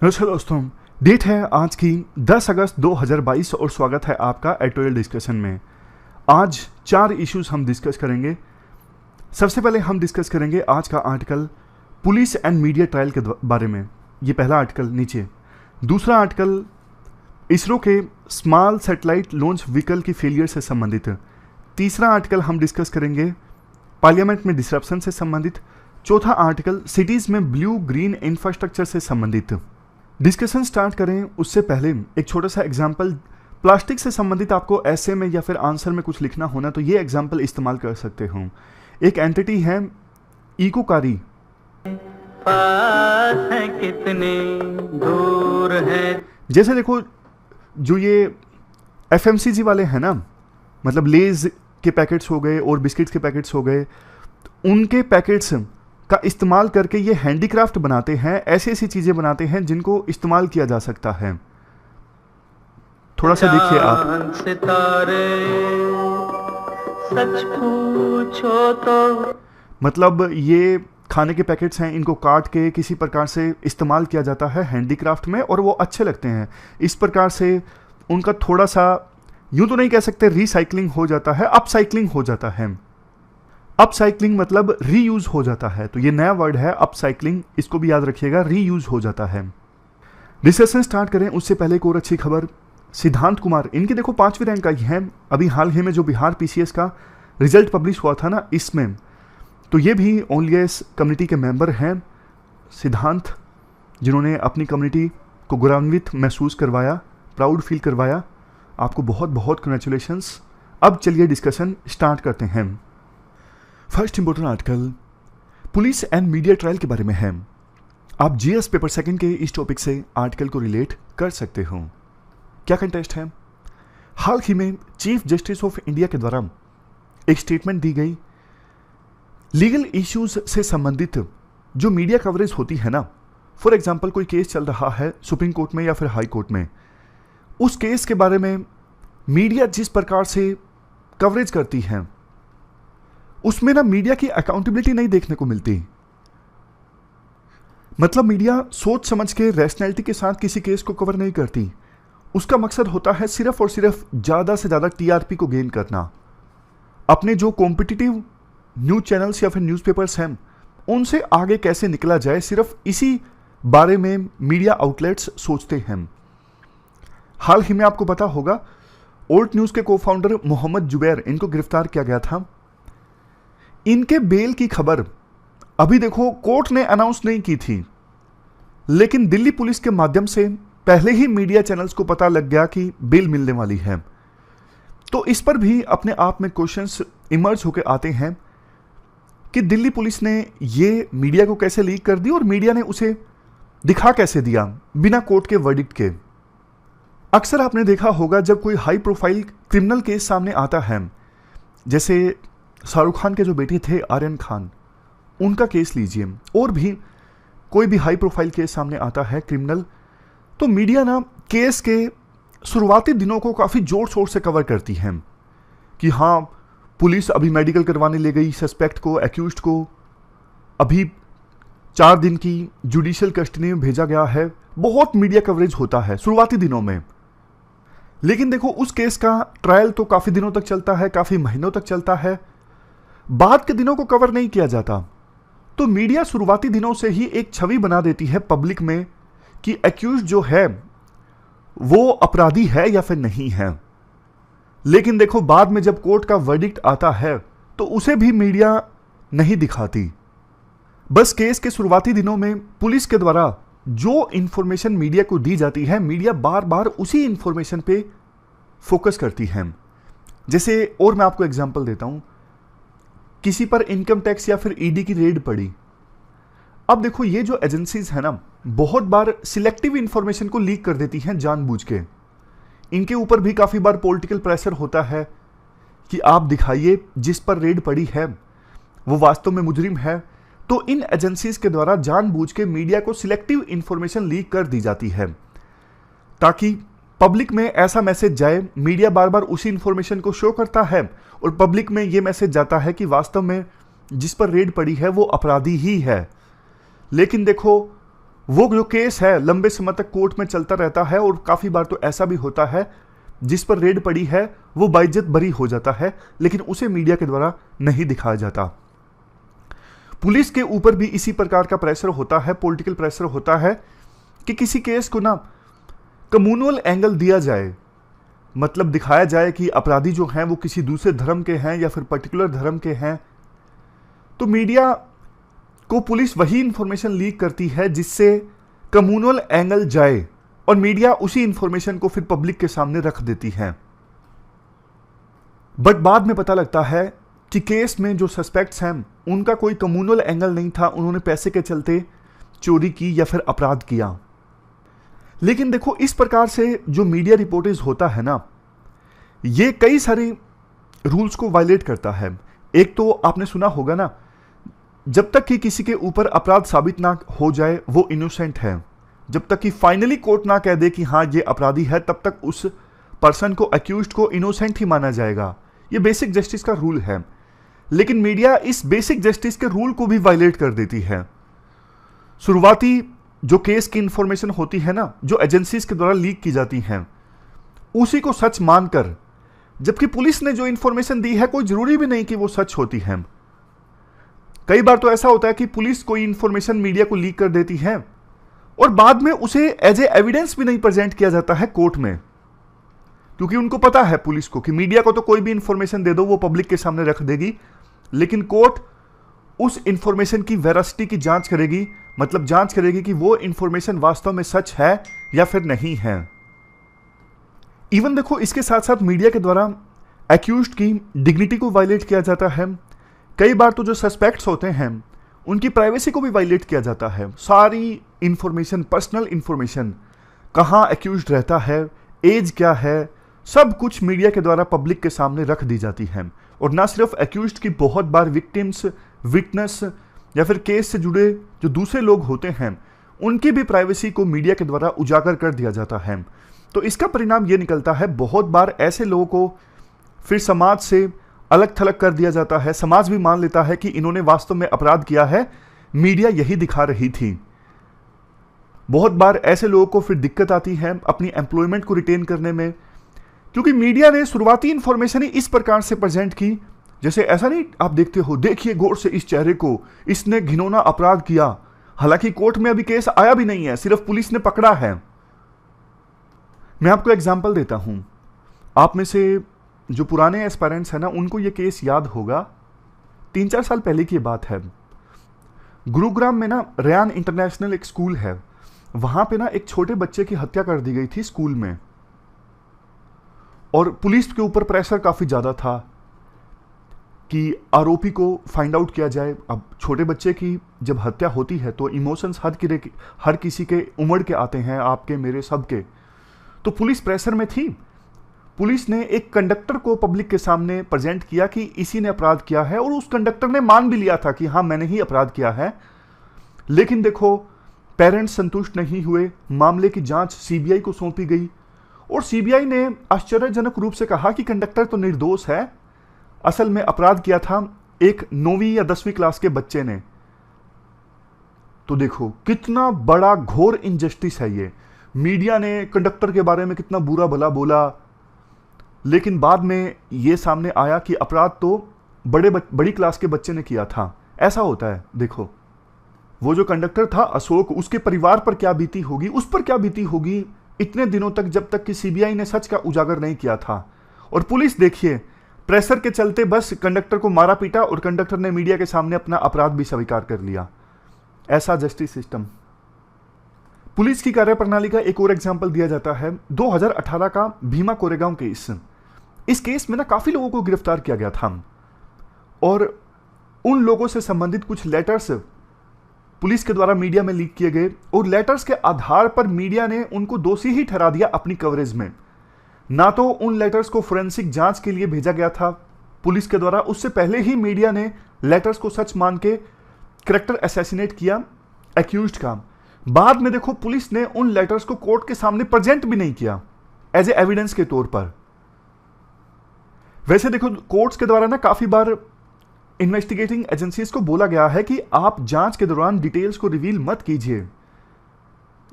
नमस्कार दोस्तों, डेट है आज की 10 अगस्त 2022 और स्वागत है आपका एडिटोरियल डिस्कशन में। आज 4 इश्यूज हम डिस्कस करेंगे। सबसे पहले हम डिस्कस करेंगे आज का article police and media trial के बारे में। ये पहला आर्टिकल नीचे। दूसरा आर्टिकल इसरो के स्मॉल सैटेलाइट लॉन्च व्हीकल की फेलियर से संबंधित। तीसरा आर्टिकल हम डिस्कस करेंगे पार्लियामेंट में डिसरप्शन से संबंधित। चौथा आर्टिकल सिटीज़ में ब्लू ग्रीन इंफ्रास्ट्रक्चर से संबंधित। डिस्कशन स्टार्ट करें उससे पहले एक छोटा सा एग्जाम्पल, प्लास्टिक से संबंधित आपको ऐसे में या फिर आंसर में कुछ लिखना होना तो ये एग्जाम्पल इस्तेमाल कर सकते हो। एक एंटिटी है इकोकारी, पास है कितने दूर है। जैसे देखो जो ये FMCG वाले हैं ना, मतलब लेज के पैकेट्स हो गए और बिस्किट्स के पैकेट्स हो गए, उनके पैकेट्स का इस्तेमाल करके ये हैंडीक्राफ्ट बनाते हैं, ऐसी ऐसी चीज़ें बनाते हैं जिनको इस्तेमाल किया जा सकता है। थोड़ा सा देखिए आप, सितारे सच पूछो तो, मतलब ये खाने के पैकेट्स हैं, इनको काट के किसी प्रकार से इस्तेमाल किया जाता है हैंडीक्राफ्ट में और वो अच्छे लगते हैं। इस प्रकार से उनका थोड़ा सा, यूँ तो नहीं कह सकते रिसाइकलिंग हो जाता है, अपसाइकलिंग हो जाता है। अपसाइकलिंग मतलब रीयूज हो जाता है, तो ये नया वर्ड है अपसाइकलिंग, इसको भी याद रखिएगा, रीयूज हो जाता है। डिस्कशन स्टार्ट करें उससे पहले एक और अच्छी खबर, सिद्धांत कुमार, इनके देखो 5वीं रैंक आई है। अभी हाल ही में जो बिहार PCS का रिजल्ट पब्लिश हुआ था ना, इसमें तो ये भी ओनलीएस कम्युनिटी के मेंबर हैं सिद्धांत, जिन्होंने अपनी कम्युनिटी को गौरवान्वित महसूस करवाया, प्राउड फील करवाया। आपको बहुत बहुत कंग्रेचुलेशंस। अब चलिए डिस्कशन स्टार्ट करते हैं। First important article police and media trial के बारे में है। आप GS पेपर सेकंड के इस टॉपिक से आर्टिकल को रिलेट कर सकते हो। क्या कंटेस्ट है? हाल ही में चीफ जस्टिस ऑफ इंडिया के द्वारा एक स्टेटमेंट दी गई, लीगल इश्यूज से संबंधित जो मीडिया कवरेज होती है ना, फॉर एग्जाम्पल कोई केस चल रहा है सुप्रीम कोर्ट में या फिर हाई कोर्ट में, उस केस के बारे में मीडिया जिस प्रकार से कवरेज करती है उसमें ना मीडिया की अकाउंटेबिलिटी नहीं देखने को मिलती। मतलब मीडिया सोच समझ के रैशनैलिटी के साथ किसी केस को कवर नहीं करती। उसका मकसद होता है सिर्फ और सिर्फ ज़्यादा से ज़्यादा TRP को गेन करना। अपने जो कॉम्पिटिटिव न्यूज़ चैनल्स या फिर न्यूज़पेपर्स हैं उनसे आगे कैसे निकला जाए, सिर्फ इसी बारे में मीडिया आउटलेट्स सोचते हैं। हाल ही में आपको पता होगा ओल्ड न्यूज़ के को-फाउंडर मोहम्मद जुबैर, इनको गिरफ्तार किया गया था। इनके बेल की खबर अभी देखो कोर्ट ने अनाउंस नहीं की थी, लेकिन दिल्ली पुलिस के माध्यम से पहले ही मीडिया चैनल्स को पता लग गया कि बेल मिलने वाली है। तो इस पर भी अपने आप में क्वेश्चंस इमर्ज होकर आते हैं कि दिल्ली पुलिस ने ये मीडिया को कैसे लीक कर दी और मीडिया ने उसे दिखा कैसे दिया बिना कोर्ट के वर्डिक्ट के। अक्सर आपने देखा होगा जब कोई हाई प्रोफाइल क्रिमिनल केस सामने आता है, जैसे शाहरुख खान के जो बेटे थे आर्यन खान, उनका केस लीजिए, और भी कोई भी हाई प्रोफाइल केस सामने आता है क्रिमिनल, तो मीडिया ना केस के शुरुआती दिनों को काफ़ी जोर शोर से कवर करती है कि हाँ पुलिस अभी मेडिकल करवाने ले गई सस्पेक्ट को, एक्यूज्ड को अभी 4 दिन की जुडिशियल कस्टडी में भेजा गया है। बहुत मीडिया कवरेज होता है शुरुआती दिनों में, लेकिन देखो उस केस का ट्रायल तो काफ़ी दिनों तक चलता है, काफ़ी महीनों तक चलता है, बाद के दिनों को कवर नहीं किया जाता। तो मीडिया शुरुआती दिनों से ही एक छवि बना देती है पब्लिक में कि एक्यूज जो है वो अपराधी है या फिर नहीं है, लेकिन देखो बाद में जब कोर्ट का वर्डिक्ट आता है तो उसे भी मीडिया नहीं दिखाती। बस केस के शुरुआती दिनों में पुलिस के द्वारा जो इंफॉर्मेशन मीडिया को दी जाती है, मीडिया बार बार उसी इंफॉर्मेशन पे फोकस करती है। जैसे और मैं आपको एग्जांपल देता हूं, किसी पर इनकम टैक्स या फिर ED की रेड पड़ी। अब देखो ये जो एजेंसीज है ना, बहुत बार सिलेक्टिव इंफॉर्मेशन को लीक कर देती हैं जानबूझ के। इनके ऊपर भी काफ़ी बार पॉलिटिकल प्रेशर होता है कि आप दिखाइए जिस पर रेड पड़ी है वो वास्तव में मुजरिम है। तो इन एजेंसीज के द्वारा जानबूझ के मीडिया को सिलेक्टिव इंफॉर्मेशन लीक कर दी जाती है ताकि पब्लिक में ऐसा मैसेज जाए। मीडिया बार बार उसी इंफॉर्मेशन को शो करता है और पब्लिक में ये मैसेज जाता है कि वास्तव में जिस पर रेड पड़ी है वो अपराधी ही है। लेकिन देखो वो जो केस है लंबे समय तक कोर्ट में चलता रहता है और काफी बार तो ऐसा भी होता है जिस पर रेड पड़ी है वो बाइज्जत बरी हो जाता है, लेकिन उसे मीडिया के द्वारा नहीं दिखाया जाता। पुलिस के ऊपर भी इसी प्रकार का प्रेशर होता है, पॉलिटिकल प्रेशर होता है कि किसी केस को ना कम्युनल एंगल दिया जाए, मतलब दिखाया जाए कि अपराधी जो हैं वो किसी दूसरे धर्म के हैं या फिर पर्टिकुलर धर्म के हैं। तो मीडिया को पुलिस वही इंफॉर्मेशन लीक करती है जिससे कम्युनल एंगल जाए और मीडिया उसी इंफॉर्मेशन को फिर पब्लिक के सामने रख देती है। बट बाद में पता लगता है कि केस में जो सस्पेक्ट्स हैं उनका कोई कम्युनल एंगल नहीं था, उन्होंने पैसे के चलते चोरी की या फिर अपराध किया। लेकिन देखो, इस प्रकार से जो मीडिया रिपोर्टेज होता है ना, ये कई सारे रूल्स को वायलेट करता है। एक तो आपने सुना होगा ना, जब तक कि किसी के ऊपर अपराध साबित ना हो जाए वो इनोसेंट है, जब तक कि फाइनली कोर्ट ना कह दे कि हाँ ये अपराधी है, तब तक उस पर्सन को, अक्यूज्ड को इनोसेंट ही माना जाएगा। ये बेसिक जस्टिस का रूल है। लेकिन मीडिया इस बेसिक जस्टिस के रूल को भी वायलेट कर देती है। शुरुआती जो केस की इंफॉर्मेशन होती है ना, जो एजेंसीज के द्वारा लीक की जाती हैं, उसी को सच मानकर, जबकि पुलिस ने जो इंफॉर्मेशन दी है कोई जरूरी भी नहीं कि वो सच होती है। कई बार तो ऐसा होता है कि पुलिस कोई इंफॉर्मेशन मीडिया को लीक कर देती है और बाद में उसे एज ए एविडेंस भी नहीं प्रेजेंट किया जाता है कोर्ट में, क्योंकि उनको पता है पुलिस को कि मीडिया को तो कोई भी इंफॉर्मेशन दे दो वो पब्लिक के सामने रख देगी, लेकिन कोर्ट उस इंफॉर्मेशन की वेरासिटी की जांच करेगी, मतलब जांच करेगी कि वो इंफॉर्मेशन वास्तव में सच है या फिर नहीं है। इवन देखो, इसके साथ साथ मीडिया के द्वारा एक्यूज्ड की डिग्निटी को वायलेट किया जाता है। कई बार तो जो सस्पेक्ट्स होते हैं उनकी प्राइवेसी को भी वायलेट किया जाता है। सारी इंफॉर्मेशन, पर्सनल इंफॉर्मेशन, कहाँ एक्यूज्ड रहता है, एज क्या है, सब कुछ मीडिया के द्वारा पब्लिक के सामने रख दी जाती है। और ना सिर्फ एक्यूज्ड की, बहुत बार विक्टिम्स, विटनेस या फिर केस से जुड़े जो दूसरे लोग होते हैं उनकी भी प्राइवेसी को मीडिया के द्वारा उजागर कर दिया जाता है। तो इसका परिणाम ये निकलता है, बहुत बार ऐसे लोगों को फिर समाज से अलग थलग कर दिया जाता है। समाज भी मान लेता है कि इन्होंने वास्तव में अपराध किया है, मीडिया यही दिखा रही थी। बहुत बार ऐसे लोगों को फिर दिक्कत आती है अपनी एम्प्लॉयमेंट को रिटेन करने में, क्योंकि मीडिया ने शुरुआती इंफॉर्मेशन ही इस प्रकार से प्रेजेंट की, जैसे ऐसा नहीं आप देखते हो, देखिए गौर से इस चेहरे को, इसने घिनौना अपराध किया। हालांकि कोर्ट में अभी केस आया भी नहीं है, सिर्फ पुलिस ने पकड़ा है। मैं आपको एग्जांपल देता हूं। आप में से जो पुराने एस्पायरेंट्स हैं ना, उनको ये केस याद होगा। 3-4 साल पहले की बात है। गुरुग्राम में ना रेयान इंटरनेशनल एक स्कूल है, वहां पे ना एक छोटे बच्चे की हत्या कर दी गई थी स्कूल में, और पुलिस के ऊपर प्रेशर काफी ज्यादा था कि आरोपी को फाइंड आउट किया जाए। अब छोटे बच्चे की जब हत्या होती है तो इमोशंस हर किसी के उमड़ के आते हैं, आपके, मेरे, सबके। तो पुलिस प्रेशर में थी। पुलिस ने एक कंडक्टर को पब्लिक के सामने प्रेजेंट किया कि इसी ने अपराध किया है, और उस कंडक्टर ने मान भी लिया था कि हाँ मैंने ही अपराध किया है। लेकिन देखो, पेरेंट्स संतुष्ट नहीं हुए, मामले की जांच सीबीआई को सौंपी गई, और सीबीआई ने आश्चर्यजनक रूप से कहा कि कंडक्टर तो निर्दोष है, असल में अपराध किया था एक 9वीं या 10वीं क्लास के बच्चे ने। तो देखो कितना बड़ा घोर इनजस्टिस है ये। मीडिया ने कंडक्टर के बारे में कितना बुरा भला बोला, लेकिन बाद में यह सामने आया कि अपराध तो बड़ी क्लास के बच्चे ने किया था। ऐसा होता है। देखो, वो जो कंडक्टर था अशोक, उसके परिवार पर क्या बीती होगी, उस पर क्या बीती होगी इतने दिनों तक, जब तक कि सीबीआई ने सच का उजागर नहीं किया था। और पुलिस देखिए, प्रेशर के चलते बस कंडक्टर को मारा पीटा, और कंडक्टर ने मीडिया के सामने अपना अपराध भी स्वीकार कर लिया। ऐसा जस्टिस सिस्टम। पुलिस की कार्यप्रणाली का एक और एग्जाम्पल दिया जाता है 2018 का भीमा कोरेगांव केस। इस केस में ना काफी लोगों को गिरफ्तार किया गया था, और उन लोगों से संबंधित कुछ लेटर्स पुलिस के द्वारा मीडिया में लीक किए गए, और लेटर्स के आधार पर मीडिया ने उनको दोषी ही ठहरा दिया अपनी कवरेज में। ना तो उन लेटर्स को फोरेंसिक जांच के लिए भेजा गया था पुलिस के द्वारा, उससे पहले ही मीडिया ने लेटर्स को सच मान के कैरेक्टर असैसिनेट किया एक्यूज्ड का। बाद में देखो, पुलिस ने उन लेटर्स को कोर्ट के सामने प्रेजेंट भी नहीं किया एज ए एविडेंस के तौर पर। वैसे देखो, कोर्ट्स के द्वारा ना काफी बार इन्वेस्टिगेटिंग एजेंसीज को बोला गया है कि आप जांच के दौरान डिटेल्स को रिवील मत कीजिए,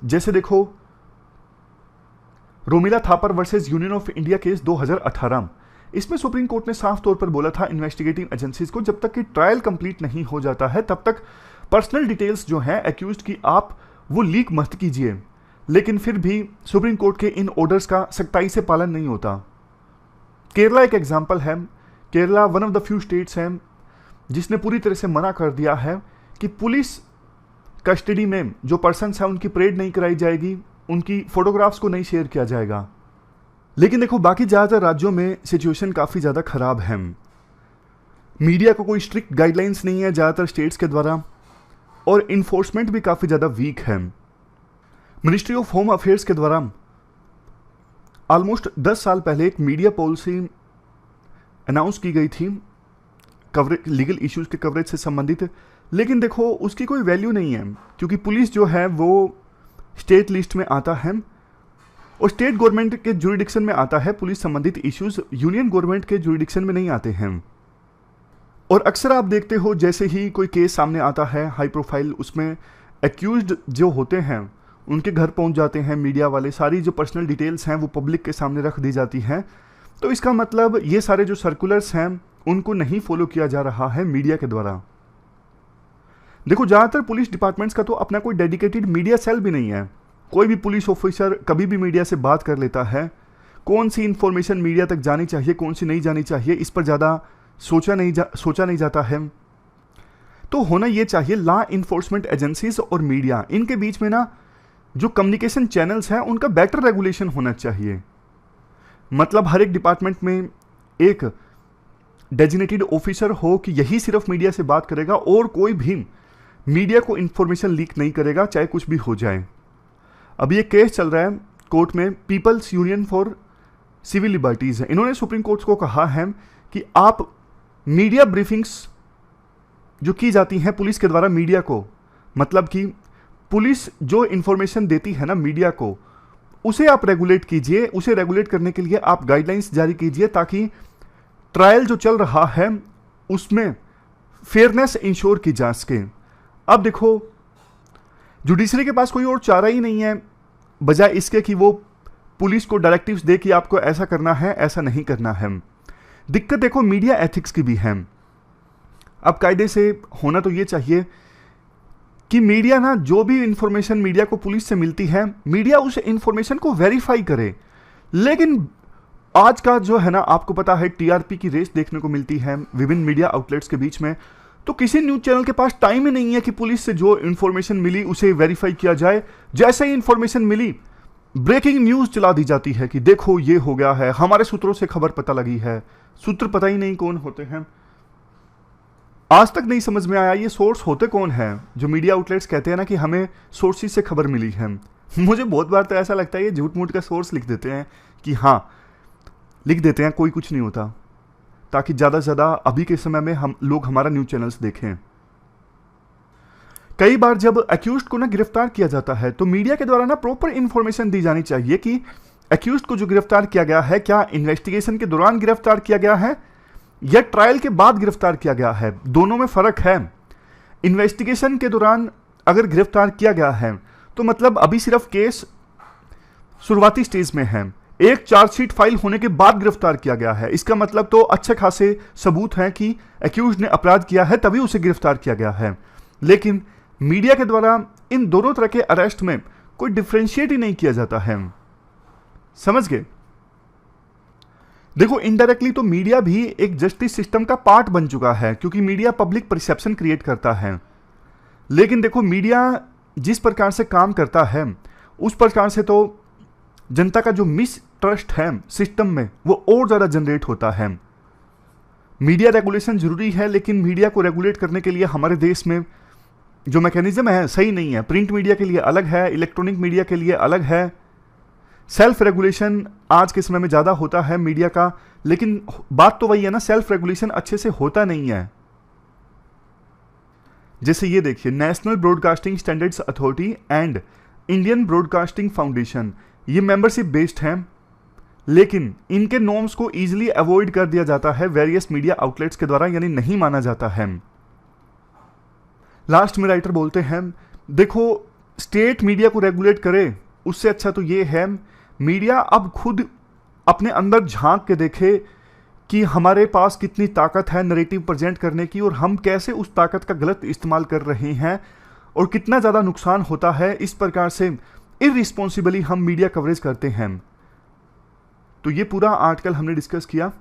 जैसे देखो Romila Thapar versus union of India case 2018, इसमें सुप्रीम कोर्ट ने साफ तौर पर बोला था इन्वेस्टिगेटिंग एजेंसीज को जब तक कि ट्रायल कंप्लीट नहीं हो जाता है तब तक पर्सनल डिटेल्स जो हैं एक्यूज्ड की आप वो लीक मत कीजिए। लेकिन फिर भी सुप्रीम कोर्ट के इन ऑर्डर्स का सख्ताई से पालन नहीं होता। केरला एक एग्जाम्पल है। Kerala one of the few states हैं जिसने पूरी तरह से मना कर दिया है कि पुलिस कस्टडी में जो पर्सन्स हैं उनकी परेड नहीं कराई जाएगी, उनकी फोटोग्राफ्स को नहीं शेयर किया जाएगा। लेकिन देखो बाकी ज़्यादातर राज्यों में सिचुएशन काफ़ी ज़्यादा ख़राब है। मीडिया को कोई स्ट्रिक्ट गाइडलाइंस नहीं है ज़्यादातर स्टेट्स के द्वारा, और इन्फोर्समेंट भी काफ़ी ज़्यादा वीक है। मिनिस्ट्री ऑफ होम अफेयर्स के द्वारा ऑलमोस्ट 10 साल पहले एक मीडिया पॉलिसी अनाउंस की गई थी कवरेज, लीगल इश्यूज़ के कवरेज से संबंधित, लेकिन देखो उसकी कोई वैल्यू नहीं है क्योंकि पुलिस जो है वो स्टेट लिस्ट में आता है और स्टेट गवर्नमेंट के जुरिडिक्शन में आता है। पुलिस संबंधित इश्यूज यूनियन गवर्नमेंट के जुरिडिक्शन में नहीं आते हैं। और अक्सर आप देखते हो जैसे ही कोई केस सामने आता है हाई प्रोफाइल, उसमें एक्यूज्ड जो होते हैं उनके घर पहुंच जाते हैं मीडिया वाले, सारी जो पर्सनल डिटेल्स हैं वो पब्लिक के सामने रख दी जाती हैं। तो इसका मतलब ये सारे जो सर्कुलर्स हैं उनको नहीं फॉलो किया जा रहा है मीडिया के द्वारा। देखो ज़्यादातर पुलिस डिपार्टमेंट्स का तो अपना कोई डेडिकेटेड मीडिया सेल भी नहीं है। कोई भी पुलिस ऑफिसर कभी भी मीडिया से बात कर लेता है। कौन सी इन्फॉर्मेशन मीडिया तक जानी चाहिए, कौन सी नहीं जानी चाहिए, इस पर ज़्यादा सोचा नहीं जाता है। तो होना ये चाहिए लॉ इन्फोर्समेंट एजेंसीज और मीडिया, इनके बीच में ना जो कम्युनिकेशन चैनल्स हैं उनका बेटर रेगुलेशन होना चाहिए। मतलब हर एक डिपार्टमेंट में एक डेजिग्नेटेड ऑफिसर हो कि यही सिर्फ मीडिया से बात करेगा और कोई भी मीडिया को इन्फॉर्मेशन लीक नहीं करेगा चाहे कुछ भी हो जाए। अभी एक केस चल रहा है कोर्ट में, people's union for civil liberties है। इन्होंने सुप्रीम कोर्ट को कहा है कि आप मीडिया ब्रीफिंग्स जो की जाती हैं पुलिस के द्वारा मीडिया को, मतलब कि पुलिस जो इन्फॉर्मेशन देती है ना मीडिया को, उसे आप रेगुलेट कीजिए। उसे रेगुलेट करने के लिए आप गाइडलाइंस जारी कीजिए ताकि ट्रायल जो चल रहा है उसमें फेयरनेस इंश्योर की जा सके। अब देखो जुडिशरी के पास कोई और चारा ही नहीं है बजाय इसके कि वो पुलिस को डायरेक्टिव्स दे कि आपको ऐसा करना है, ऐसा नहीं करना है। दिक्कत देखो मीडिया एथिक्स की भी है। अब कायदे से होना तो ये चाहिए कि मीडिया ना जो भी इंफॉर्मेशन मीडिया को पुलिस से मिलती है, मीडिया उस इंफॉर्मेशन को वेरीफाई करे। लेकिन आज का जो है ना, आपको पता है टीआरपी की रेस देखने को मिलती है विभिन्न मीडिया आउटलेट्स के बीच में, तो किसी न्यूज चैनल के पास टाइम ही नहीं है कि पुलिस से जो इंफॉर्मेशन मिली उसे वेरीफाई किया जाए। जैसे ही इंफॉर्मेशन मिली ब्रेकिंग न्यूज चला दी जाती है कि देखो ये हो गया है, हमारे सूत्रों से खबर पता लगी है। सूत्र पता ही नहीं कौन होते हैं, आज तक नहीं समझ में आया ये सोर्स होते कौन है। जो मीडिया आउटलेट्स कहते हैं ना कि हमें सोर्सेज से खबर मिली है, मुझे बहुत बार तो ऐसा लगता है ये झूठ मूठ का सोर्स लिख देते हैं कि हाँ लिख देते हैं, कोई कुछ नहीं होता, ताकि ज़्यादा से ज़्यादा अभी के समय में हम लोग हमारा न्यूज़ चैनल्स देखें। कई बार जब एक्यूज्ड को ना गिरफ्तार किया जाता है तो मीडिया के द्वारा ना प्रॉपर इंफॉर्मेशन दी जानी चाहिए कि एक्यूज्ड को जो गिरफ्तार किया गया है क्या इन्वेस्टिगेशन के दौरान गिरफ्तार किया गया है या ट्रायल के बाद गिरफ्तार किया गया है। दोनों में फर्क है। इन्वेस्टिगेशन के दौरान अगर गिरफ्तार किया गया है तो मतलब अभी सिर्फ केस शुरुआती स्टेज में है, एक चार्जशीट फाइल होने के बाद गिरफ्तार किया गया है, इसका मतलब तो अच्छे खासे सबूत हैं कि एक्यूज्ड ने अपराध किया है तभी उसे गिरफ्तार किया गया है। लेकिन मीडिया के द्वारा इन दोनों तरह के अरेस्ट में कोई डिफरेंशिएट ही नहीं किया जाता है। समझ गए? देखो इनडायरेक्टली तो मीडिया भी एक जस्टिस सिस्टम का पार्ट बन चुका है क्योंकि मीडिया पब्लिक परसेप्शन क्रिएट करता है। लेकिन देखो मीडिया जिस प्रकार से काम करता है उस प्रकार से तो जनता का जो मिसट्रस्ट है सिस्टम में वो और ज़्यादा जनरेट होता है। मीडिया रेगुलेशन जरूरी है लेकिन मीडिया को रेगुलेट करने के लिए हमारे देश में जो मैकेनिज्म है सही नहीं है। प्रिंट मीडिया के लिए अलग है, इलेक्ट्रॉनिक मीडिया के लिए अलग है। सेल्फ रेगुलेशन आज के समय में ज़्यादा होता है मीडिया का, लेकिन बात तो वही है ना, सेल्फ रेगुलेशन अच्छे से होता नहीं है। जैसे ये देखिए, national broadcasting standards authority and Indian broadcasting foundation, ये मेंबरशिप बेस्ड हैं, लेकिन इनके नॉर्म्स को इजीली अवॉइड कर दिया जाता है वेरियस मीडिया आउटलेट्स के द्वारा, यानी नहीं माना जाता है। लास्ट में राइटर बोलते हैं, देखो स्टेट मीडिया को रेगुलेट करे, उससे अच्छा तो ये है मीडिया अब खुद अपने अंदर झांक के देखे कि हमारे पास कितनी ताकत है नैरेटिव प्रेजेंट करने की, और हम कैसे उस ताकत का गलत इस्तेमाल कर रहे हैं और कितना ज़्यादा नुकसान होता है इस प्रकार से इररिस्पॉन्सिबली हम मीडिया कवरेज करते हैं। तो ये पूरा आर्टिकल हमने डिस्कस किया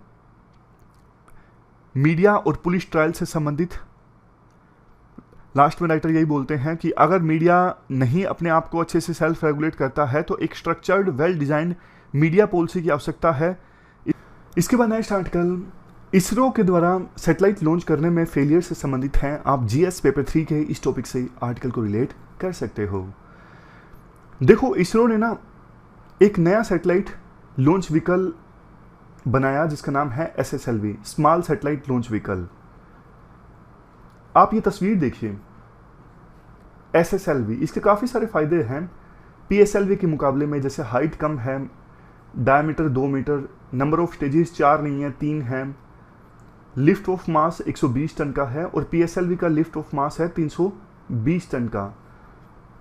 मीडिया और पुलिस ट्रायल से संबंधित। लास्ट में राइटर यही बोलते हैं कि अगर मीडिया नहीं अपने आप को अच्छे से सेल्फ रेगुलेट करता है तो एक structured well designed media policy की आवश्यकता है। इसके बाद नेक्स्ट आर्टिकल इसरो के द्वारा सैटेलाइट लॉन्च करने में फेलियर से संबंधित है। आप जीएस पेपर 3 के इस टॉपिक से आर्टिकल को रिलेट कर सकते हो। देखो, इसरो ने ना एक नया सैटेलाइट लॉन्च व्हीकल बनाया जिसका नाम है SSLV, small satellite launch vehicle. आप ये तस्वीर देखिए, SSLV, इसके काफ़ी सारे फायदे हैं PSLV के मुकाबले में। जैसे हाइट कम है, diameter 2 metre, number of stages 4 नहीं है 3 है, लिफ्ट ऑफ मास 120 टन का है और PSLV का लिफ्ट ऑफ मास है 320 टन का।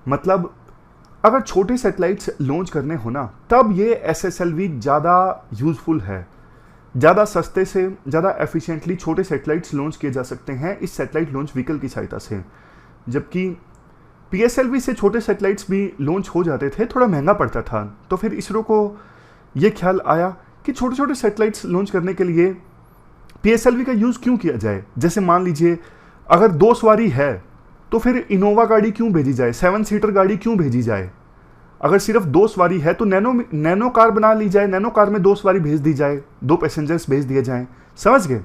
मतलब अगर छोटे सैटेलाइट्स लॉन्च करने हो ना, तब ये SSLV ज़्यादा यूज़फुल है। ज़्यादा सस्ते से ज़्यादा एफिशिएंटली छोटे सैटेलाइट्स लॉन्च किए जा सकते हैं इस सैटेलाइट लॉन्च व्हीकल की सहायता से। जबकि PSLV से छोटे सैटेलाइट्स भी लॉन्च हो जाते थे, थोड़ा महंगा पड़ता था। तो फिर इसरो को ये ख्याल आया कि छोटे छोटे सैटेलाइट्स लॉन्च करने के लिए PSLV का यूज़ क्यों किया जाए। जैसे मान लीजिए अगर 2 सवारी है तो फिर इनोवा गाड़ी क्यों भेजी जाए, 7 सीटर गाड़ी क्यों भेजी जाए। अगर सिर्फ 2 सवारी है तो नैनो कार बना ली जाए, नैनो कार में 2 सवारी भेज दी जाए, 2 पैसेंजर्स भेज दिए जाएं। समझ गए?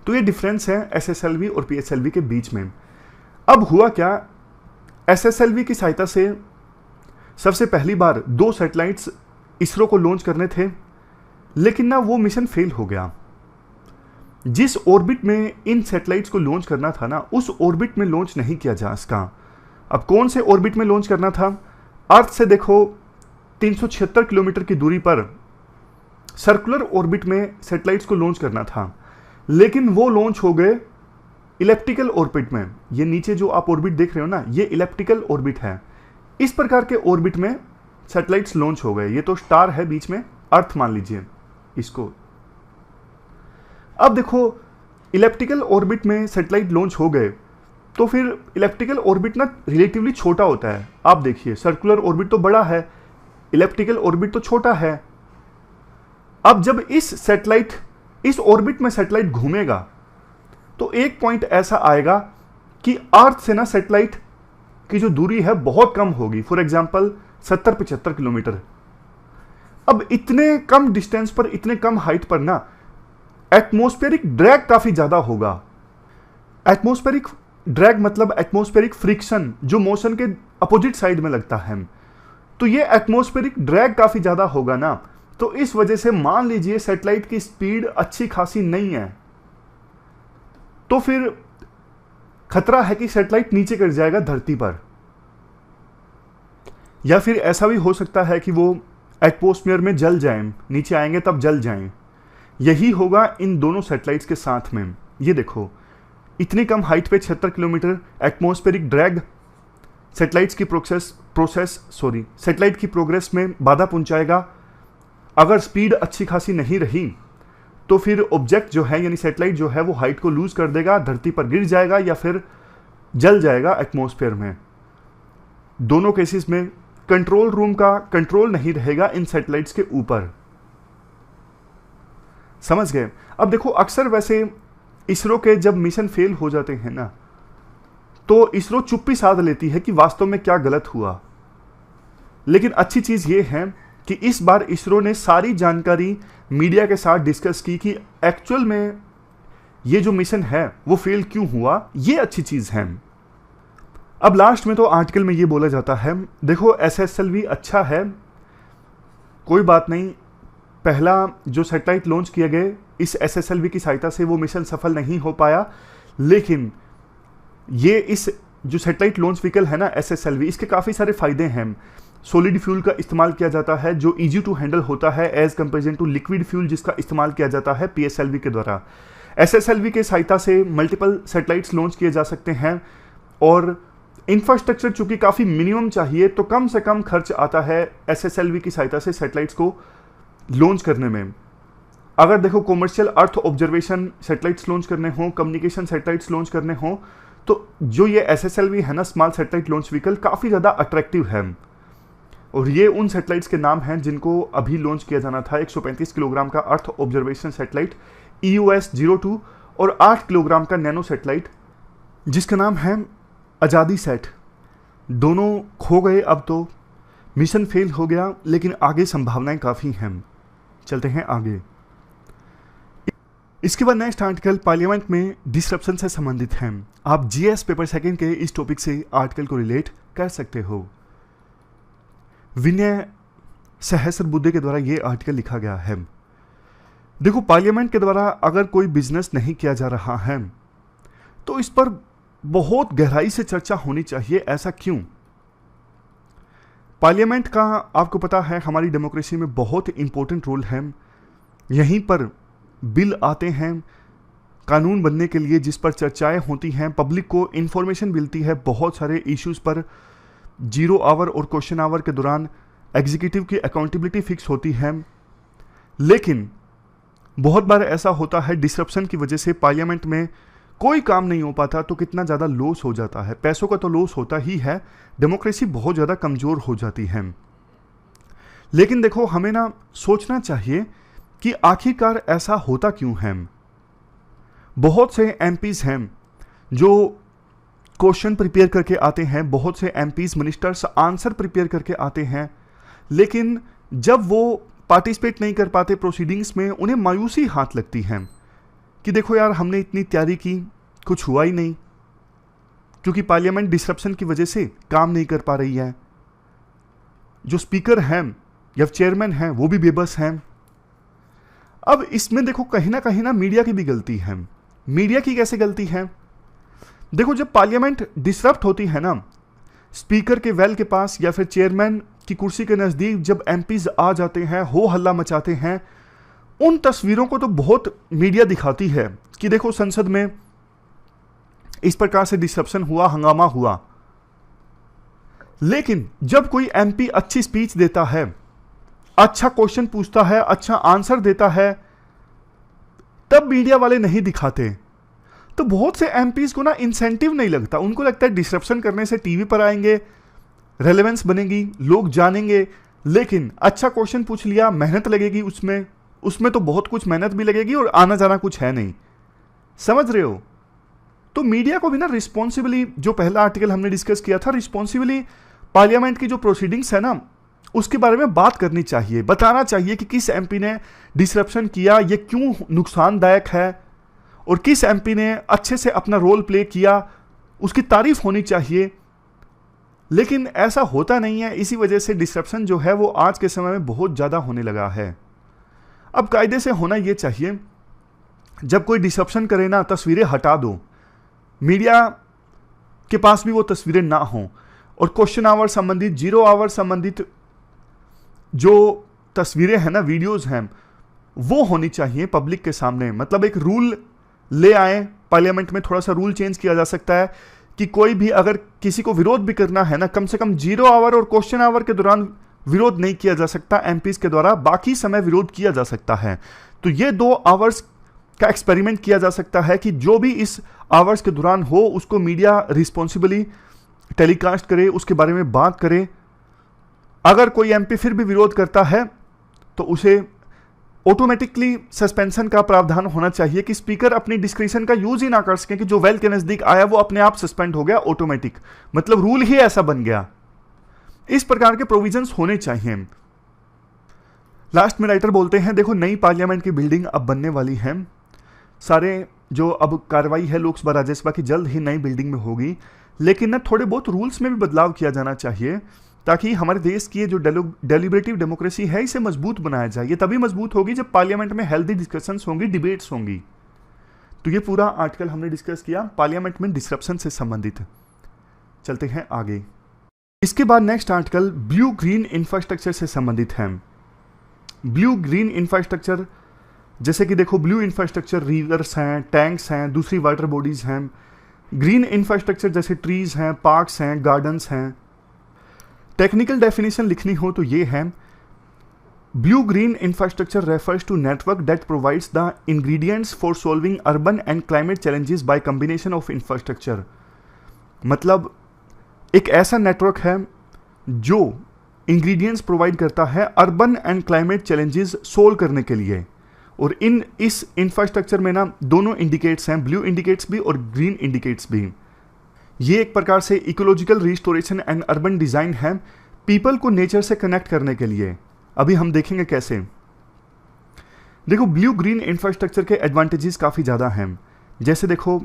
तो ये डिफरेंस है SSLV और PSLV के बीच में। अब हुआ क्या, SSLV की सहायता से सबसे पहली बार 2 सैटेलाइट्स इसरो को लॉन्च करने थे, लेकिन ना वो मिशन फेल हो गया। जिस ऑर्बिट में इन सैटेलाइट्स को लॉन्च करना था ना, उस ऑर्बिट में लॉन्च नहीं किया जा सका। अब कौन से ऑर्बिट में लॉन्च करना था? अर्थ से देखो 376 किलोमीटर की दूरी पर सर्कुलर ऑर्बिट में सैटेलाइट्स को लॉन्च करना था, लेकिन वो लॉन्च हो गए इलिप्टिकल ऑर्बिट में। ये नीचे जो आप ऑर्बिट देख रहे हो ना, ये इलिप्टिकल ऑर्बिट है। इस प्रकार के ऑर्बिट में सैटेलाइट्स लॉन्च हो गए। ये तो स्टार है बीच में, अर्थ मान लीजिए इसको। अब देखो, इलिप्टिकल ऑर्बिट में सैटेलाइट लॉन्च हो गए तो फिर इलिप्टिकल ऑर्बिट ना रिलेटिवली छोटा होता है। आप देखिए, सर्कुलर ऑर्बिट तो बड़ा है, इलिप्टिकल ऑर्बिट तो छोटा है। अब जब इस ऑर्बिट में सैटेलाइट घूमेगा तो एक पॉइंट ऐसा आएगा कि अर्थ से ना सैटेलाइट की जो दूरी है बहुत कम होगी, फॉर एग्जांपल 70-75 किलोमीटर। अब इतने कम डिस्टेंस पर, इतने कम हाइट पर ना एटमॉस्फेरिक ड्रैग काफी ज्यादा होगा। एटमॉस्फेरिक ड्रैग मतलब एटमॉस्फेरिक फ्रिक्शन, जो मोशन के अपोजिट साइड में लगता है। तो ये एटमॉस्फेरिक ड्रैग काफी ज्यादा होगा ना, तो इस वजह से मान लीजिए सैटेलाइट की स्पीड अच्छी खासी नहीं है, तो फिर खतरा है कि सैटेलाइट नीचे गिर जाएगा धरती पर। या फिर ऐसा भी हो सकता है कि वो एटमॉस्फेयर में जल जाएं, नीचे आएंगे तब जल जाएं। यही होगा इन दोनों सैटेलाइट्स के साथ में। ये देखो, इतनी कम हाइट पे 76 किलोमीटर, एटमॉस्फेरिक ड्रैग सैटेलाइट्स की सैटेलाइट की प्रोग्रेस में बाधा पहुंचाएगा। अगर स्पीड अच्छी खासी नहीं रही तो फिर ऑब्जेक्ट जो है, यानी सैटेलाइट जो है, वो हाइट को लूज कर देगा, धरती पर गिर जाएगा या फिर जल जाएगा एटमॉस्फेयर में। दोनों केसेस में कंट्रोल रूम का कंट्रोल नहीं रहेगा इन सैटेलाइट्स के ऊपर। समझ गए? अब देखो, अक्सर वैसे इसरो के जब मिशन फेल हो जाते हैं ना, तो इसरो चुप्पी साध लेती है कि वास्तव में क्या गलत हुआ। लेकिन अच्छी चीज ये है कि इस बार इसरो ने सारी जानकारी मीडिया के साथ डिस्कस की कि एक्चुअल में ये जो मिशन है वो फेल क्यों हुआ। ये अच्छी चीज है। अब लास्ट में तो आर्टिकल में ये बोला जाता है, देखो SSLV अच्छा है, कोई बात नहीं, पहला जो सैटेलाइट लॉन्च किए गए इस SSLV की सहायता से वो मिशन सफल नहीं हो पाया, लेकिन ये इस जो सैटेलाइट लॉन्च व्हीकल है ना SSLV, इसके काफ़ी सारे फायदे हैं। सॉलिड फ्यूल का इस्तेमाल किया जाता है जो इजी टू हैंडल होता है as comparison to liquid fuel जिसका इस्तेमाल किया जाता है PSLV के द्वारा। SSLV के सहायता से मल्टीपल सैटेलाइट्स लॉन्च किए जा सकते हैं और इंफ्रास्ट्रक्चर चूंकि काफ़ी मिनिमम चाहिए, तो कम से कम खर्च आता है एसएसएलवी की सहायता से सैटेलाइट्स को लॉन्च करने में। अगर देखो commercial earth observation satellites launch करने हों, कम्युनिकेशन सैटेलाइट्स लॉन्च करने हों, तो जो ये एसएसएलवी है ना, स्मॉल सैटेलाइट लॉन्च व्हीकल, काफ़ी ज़्यादा अट्रैक्टिव है। और ये उन सैटेलाइट्स के नाम हैं जिनको अभी लॉन्च किया जाना था। 135 किलोग्राम का अर्थ ऑब्जर्वेशन सैटेलाइट EOS-02 और 8 किलोग्राम का नैनो सैटेलाइट जिसका नाम है आज़ादी सेट। दोनों खो गए, अब तो मिशन फेल हो गया, लेकिन आगे संभावनाएं काफ़ी हैं। चलते हैं आगे। इसके बाद नेक्स्ट आर्टिकल पार्लियामेंट में डिसरप्शन से संबंधित है। आप GS पेपर सेकंड के इस टॉपिक से आर्टिकल को रिलेट कर सकते हो। विनय सहस्रबुद्धे के द्वारा यह आर्टिकल लिखा गया है। देखो, पार्लियामेंट के द्वारा अगर कोई बिजनेस नहीं किया जा रहा है तो इस पर बहुत गहराई से चर्चा होनी चाहिए। ऐसा क्यों? पार्लियामेंट का आपको पता है हमारी डेमोक्रेसी में बहुत इंपॉर्टेंट रोल है। यहीं पर बिल आते हैं कानून बनने के लिए, जिस पर चर्चाएं होती हैं, पब्लिक को इंफॉर्मेशन मिलती है बहुत सारे इश्यूज पर। 0 आवर और क्वेश्चन आवर के दौरान एग्जीक्यूटिव की अकाउंटेबिलिटी फिक्स होती है। लेकिन बहुत बार ऐसा होता है डिसरप्शन की वजह से पार्लियामेंट में कोई काम नहीं हो पाता, तो कितना ज़्यादा लॉस हो जाता है। पैसों का तो लॉस होता ही है, डेमोक्रेसी बहुत ज़्यादा कमज़ोर हो जाती है। लेकिन देखो, हमें ना सोचना चाहिए कि आखिरकार ऐसा होता क्यों है। बहुत से MPs हैं जो क्वेश्चन प्रिपेयर करके आते हैं, बहुत से MPs मिनिस्टर्स आंसर प्रिपेयर करके आते हैं, लेकिन जब वो पार्टिसिपेट नहीं कर पाते प्रोसीडिंग्स में, उन्हें मायूसी हाथ लगती है कि देखो यार, हमने इतनी तैयारी की, कुछ हुआ ही नहीं, क्योंकि पार्लियामेंट डिसरप्शन की वजह से काम नहीं कर पा रही है। जो स्पीकर हैं या चेयरमैन हैं वो भी बेबस हैं। अब इसमें देखो कहीं ना मीडिया की भी गलती है। मीडिया की कैसे गलती है? देखो, जब पार्लियामेंट डिसरप्ट होती है ना, स्पीकर के वेल के पास या फिर चेयरमैन की कुर्सी के नज़दीक जब MPs आ जाते हैं, हो हल्ला मचाते हैं, उन तस्वीरों को तो बहुत मीडिया दिखाती है कि देखो संसद में इस प्रकार से डिसरप्शन हुआ, हंगामा हुआ। लेकिन जब कोई MP अच्छी स्पीच देता है, अच्छा क्वेश्चन पूछता है, अच्छा आंसर देता है, तब मीडिया वाले नहीं दिखाते। तो बहुत से MPs को ना इंसेंटिव नहीं लगता। उनको लगता है डिसरप्शन करने से टीवी पर आएंगे, रेलेवेंस बनेगी, लोग जानेंगे। लेकिन अच्छा क्वेश्चन पूछ लिया, मेहनत लगेगी उसमें तो बहुत कुछ मेहनत भी लगेगी और आना जाना कुछ है नहीं। समझ रहे हो? तो मीडिया को भी ना रिस्पॉन्सिबली, जो पहला आर्टिकल हमने डिस्कस किया था, रिस्पॉन्सिबली पार्लियामेंट की जो प्रोसीडिंग्स है ना, उसके बारे में बात करनी चाहिए, बताना चाहिए कि किस MP ने डिसरप्शन किया, ये क्यों नुकसानदायक है, और किस MP ने अच्छे से अपना रोल प्ले किया, उसकी तारीफ होनी चाहिए। लेकिन ऐसा होता नहीं है। इसी वजह से डिसरप्शन जो है वो आज के समय में बहुत ज़्यादा होने लगा है। अब कायदे से होना ये चाहिए, जब कोई डिसरप्शन करे ना, तस्वीरें हटा दो, मीडिया के पास भी वो तस्वीरें ना हों, और क्वेश्चन आवर संबंधित, 0 आवर संबंधित जो तस्वीरें हैं ना, वीडियोस हैं, वो होनी चाहिए पब्लिक के सामने। मतलब एक रूल ले आए पार्लियामेंट में, थोड़ा सा रूल चेंज किया जा सकता है कि कोई भी अगर किसी को विरोध भी करना है ना, कम से कम 0 आवर और क्वेश्चन आवर के दौरान विरोध नहीं किया जा सकता MPs के द्वारा, बाकी समय विरोध किया जा सकता है। तो ये 2 आवर्स का एक्सपेरिमेंट किया जा सकता है कि जो भी इस आवर्स के दौरान हो उसको मीडिया रिस्पॉन्सिबली टेलीकास्ट करे, उसके बारे में बात करे। अगर कोई MP फिर भी विरोध करता है तो उसे ऑटोमेटिकली सस्पेंशन का प्रावधान होना चाहिए कि स्पीकर अपनी डिस्क्रिशन का यूज ही ना कर सकें कि जो वेल के नजदीक आया वो अपने आप सस्पेंड हो गया ऑटोमेटिक, मतलब रूल ही ऐसा बन गया। इस प्रकार के प्रोविजंस होने चाहिए। लास्ट में राइटर बोलते हैं, देखो नई पार्लियामेंट की बिल्डिंग अब बनने वाली है। सारे जो अब कार्रवाई है लोकसभा राज्यसभा की जल्द ही नई बिल्डिंग में होगी, लेकिन ना थोड़े बहुत रूल्स में भी बदलाव किया जाना चाहिए ताकि हमारे देश की जो डेलिब्रेटिव डेमोक्रेसी है इसे मजबूत बनाया जाए। ये तभी मजबूत होगी जब पार्लियामेंट में हेल्दी डिस्कशंस होंगी, डिबेट्स होंगी। तो ये पूरा आर्टिकल हमने डिस्कस किया पार्लियामेंट में डिसरप्शन से संबंधित। चलते हैं आगे। इसके बाद next article blue green infrastructure से संबंधित है। ब्लू ग्रीन इंफ्रास्ट्रक्चर जैसे कि देखो, ब्लू इंफ्रास्ट्रक्चर रिवर्स हैं, टैंक्स हैं, दूसरी वाटर बॉडीज हैं, ग्रीन इंफ्रास्ट्रक्चर जैसे ट्रीज हैं, पार्क्स हैं, गार्डन्स हैं। टेक्निकल डेफिनेशन लिखनी हो तो ये है, blue green infrastructure refers to network that provides the ingredients for solving urban and climate challenges by combination of infrastructure. मतलब एक ऐसा नेटवर्क है जो इंग्रेडिएंट्स प्रोवाइड करता है urban and climate challenges solve करने के लिए। और इस इंफ्रास्ट्रक्चर में ना दोनों इंडिकेट्स हैं, ब्लू इंडिकेट्स भी और ग्रीन इंडिकेट्स भी। ये एक प्रकार से ecological restoration and urban design है, पीपल को नेचर से कनेक्ट करने के लिए। अभी हम देखेंगे कैसे। देखो, ब्लू ग्रीन इंफ्रास्ट्रक्चर के एडवांटेजेस काफी ज्यादा हैं। जैसे देखो,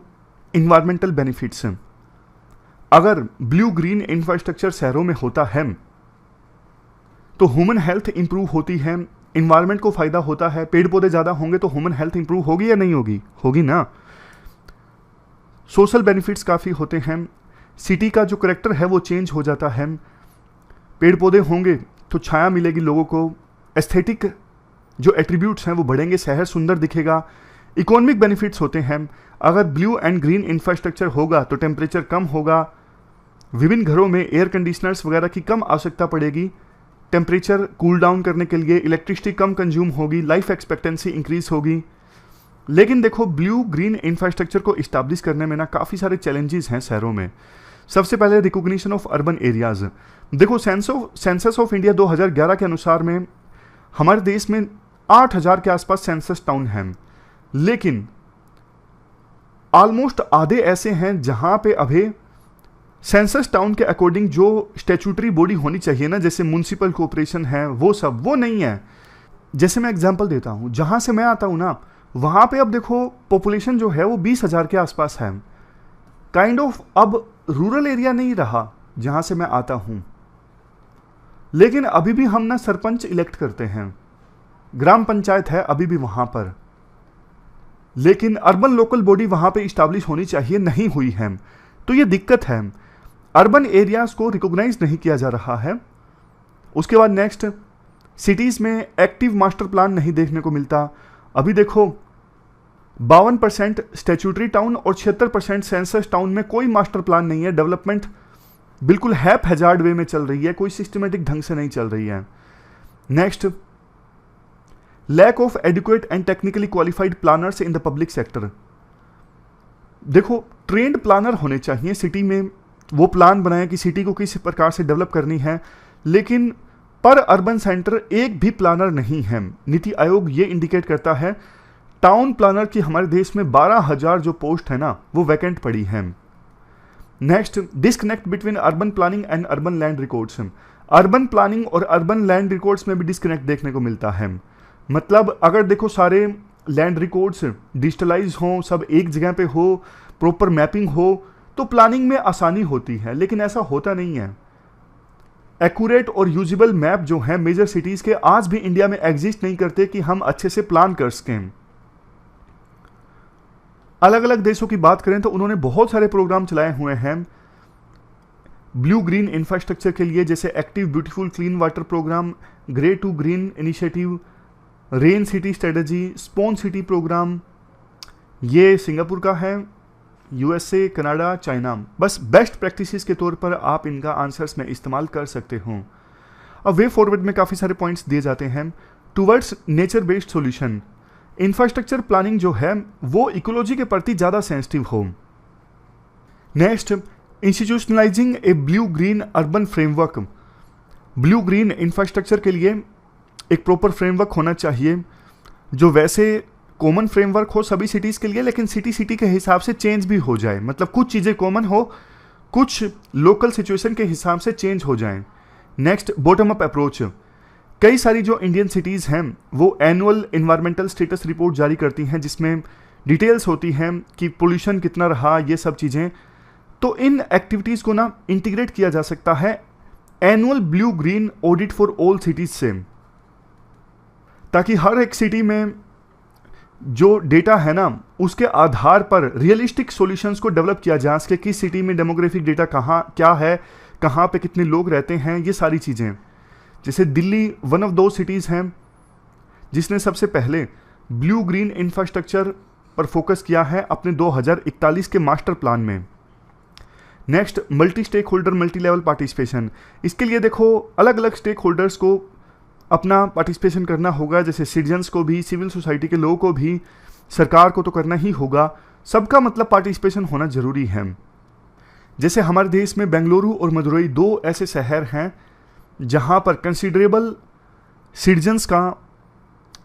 इन्वायरमेंटल बेनिफिट्स। अगर ब्लू ग्रीन इंफ्रास्ट्रक्चर शहरों में होता है तो ह्यूमन हेल्थ इंप्रूव होती है, इन्वायरमेंट को फायदा होता है। पेड़ पौधे ज्यादा होंगे तो ह्यूमन हेल्थ इंप्रूव होगी या नहीं होगी? होगी ना। सोशल बेनिफिट्स काफी होते हैं, सिटी का जो करेक्टर है वो चेंज हो जाता है। पेड़ पौधे होंगे तो छाया मिलेगी लोगों को, एस्थेटिक जो एट्रीब्यूट्स हैं वो बढ़ेंगे, शहर सुंदर दिखेगा। इकोनॉमिक बेनिफिट्स होते हैं, अगर ब्लू एंड ग्रीन इंफ्रास्ट्रक्चर होगा तो टेम्परेचर कम होगा, विभिन्न घरों में एयर कंडीशनर्स वगैरह की कम आवश्यकता पड़ेगी, टेम्परेचर कूल डाउन करने के लिए इलेक्ट्रिसिटी कम कंज्यूम होगी, लाइफ एक्सपेक्टेंसी इंक्रीज होगी। लेकिन देखो, ब्लू ग्रीन इंफ्रास्ट्रक्चर को इस्टेब्लिश करने में ना काफ़ी सारे चैलेंजेस हैं शहरों में। सबसे पहले रिकॉग्निशन ऑफ अर्बन एरियाज। देखो, सेंसस ऑफ इंडिया 2011 के अनुसार में हमारे देश में 8000 के आसपास सेंसस टाउन हैं, लेकिन ऑलमोस्ट आधे ऐसे हैं जहां पे अभी सेंसस टाउन के अकॉर्डिंग जो स्टैट्यूटरी बॉडी होनी चाहिए ना, जैसे म्युनिसिपल कॉर्पोरेशन है, वो नहीं है। जैसे मैं एग्जांपल देता हूं, जहां से मैं आता हूं ना, वहां पे अब देखो पॉपुलेशन जो है वो 20,000 के आसपास है। काइंड ऑफ अब रूरल एरिया नहीं रहा जहां से मैं आता हूं, लेकिन अभी भी हम ना सरपंच इलेक्ट करते हैं, ग्राम पंचायत है अभी भी वहां पर, लेकिन अर्बन लोकल बॉडी वहां पे इस्टेब्लिश होनी चाहिए, नहीं हुई है। तो ये दिक्कत है, अर्बन एरियाज को रिकॉग्नाइज नहीं किया जा रहा है। उसके बाद नेक्स्ट, सिटीज में एक्टिव मास्टर प्लान नहीं देखने को मिलता। अभी देखो, 52% स्टैट्यूटरी टाउन और 76% सेंसस टाउन में कोई मास्टर प्लान नहीं है। डेवलपमेंट बिल्कुल हैप हैजार्ड वे में चल रही है, कोई सिस्टमेटिक ढंग से नहीं चल रही है। Next, lack of educate and technically qualified planners in the public sector. देखो, ट्रेंड प्लानर होने चाहिए सिटी में, वो प्लान बनाए कि सिटी को किस प्रकार से डेवलप करनी है, लेकिन पर अर्बन सेंटर एक भी प्लानर नहीं है। नीति आयोग ये इंडिकेट करता है टाउन प्लानर की हमारे देश में 12,000 जो पोस्ट है ना वो वैकेंट पड़ी है। Next, disconnect between urban planning and urban land records. Urban planning और अर्बन लैंड रिकॉर्ड्स में भी डिस्कनेक्ट देखने को मिलता है। मतलब अगर देखो सारे लैंड रिकॉर्ड्स डिजिटलाइज हों, सब एक जगह पे हो, प्रॉपर मैपिंग हो, तो प्लानिंग में आसानी होती है, लेकिन ऐसा होता नहीं है। एक्यूरेट और यूजेबल मैप जो है मेजर सिटीज के आज भी इंडिया में एग्जिस्ट नहीं करते कि हम अच्छे से प्लान कर सकें। अलग अलग देशों की बात करें तो उन्होंने बहुत सारे प्रोग्राम चलाए हुए हैं ब्लू ग्रीन इंफ्रास्ट्रक्चर के लिए, जैसे active beautiful clean water programme, grey to green initiative, rain city strategy, sponge city programme. ये सिंगापुर का है, यूएसए, कनाडा, चाइना। बस बेस्ट प्रैक्टिसेस के तौर पर आप इनका आंसर्स में इस्तेमाल कर सकते हो। अब वे फॉरवर्ड में काफ़ी सारे पॉइंट्स दिए जाते हैं। Towards nature based solution, infrastructure planning जो है वो इकोलॉजी के प्रति ज़्यादा सेंसिटिव हो। Next, institutionalising a blue green urban framework. Blue green infrastructure के लिए एक प्रॉपर फ्रेमवर्क होना चाहिए, जो वैसे कॉमन फ्रेमवर्क हो सभी सिटीज़ के लिए, लेकिन सिटी के हिसाब से चेंज भी हो जाए। मतलब कुछ चीज़ें कॉमन हो, कुछ लोकल सिचुएशन के हिसाब से चेंज हो जाएं। Next, bottom up approach. कई सारी जो इंडियन सिटीज़ हैं वो एनुअल इन्वायरमेंटल स्टेटस रिपोर्ट जारी करती हैं, जिसमें डिटेल्स होती हैं कि पोल्यूशन कितना रहा, ये सब चीज़ें। तो इन एक्टिविटीज़ को ना इंटीग्रेट किया जा सकता है annual blue green audit for all cities से, ताकि हर एक सिटी में जो डेटा है ना उसके आधार पर रियलिस्टिक सॉल्यूशंस को डेवलप किया जा सके कि सिटी में डेमोग्राफिक डेटा कहाँ क्या है, कहाँ पे कितने लोग रहते हैं, ये सारी चीज़ें। जैसे दिल्ली वन ऑफ दो सिटीज़ हैं जिसने सबसे पहले ब्लू ग्रीन इंफ्रास्ट्रक्चर पर फोकस किया है अपने 2041 के मास्टर प्लान में। Next, multi stakeholder multi level participation. इसके लिए देखो अलग अलग स्टेक होल्डर्स को अपना पार्टिसिपेशन करना होगा, जैसे सिटीजन्स को भी, सिविल सोसाइटी के लोगों को भी, सरकार को तो करना ही होगा। सबका मतलब पार्टिसिपेशन होना जरूरी है। जैसे हमारे देश में बेंगलुरु और मदुरई 2 ऐसे शहर हैं जहां पर कंसिडरेबल सिटीजन्स का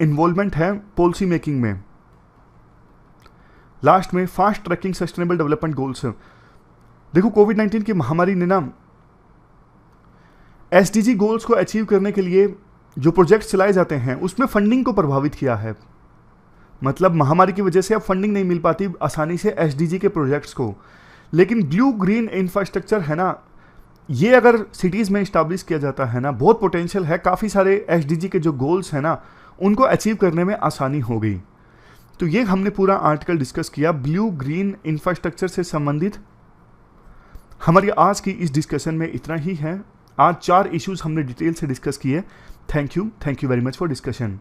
इन्वॉल्वमेंट है पॉलिसी मेकिंग में। लास्ट में fast tracking sustainable development goals. देखो कोविड-19 की महामारी ने ना एसडीजी गोल्स को अचीव करने के लिए जो प्रोजेक्ट चलाए जाते हैं उसमें फंडिंग को प्रभावित किया है। मतलब महामारी की वजह से अब फंडिंग नहीं मिल पाती आसानी से एसडीजी के प्रोजेक्ट्स को। लेकिन ब्लू ग्रीन इंफ्रास्ट्रक्चर है ना, ये अगर सिटीज़ में इस्टेब्लिश किया जाता है ना, बहुत पोटेंशियल है। काफ़ी सारे एसडीजी के जो गोल्स हैं ना, उनको अचीव करने में आसानी हो गई। तो ये हमने पूरा आर्टिकल डिस्कस किया ब्लू ग्रीन इंफ्रास्ट्रक्चर से संबंधित। हमारी आज की इस डिस्कशन में इतना ही है। आज 4 इश्यूज हमने डिटेल से डिस्कस किए। Thank you very much for discussion.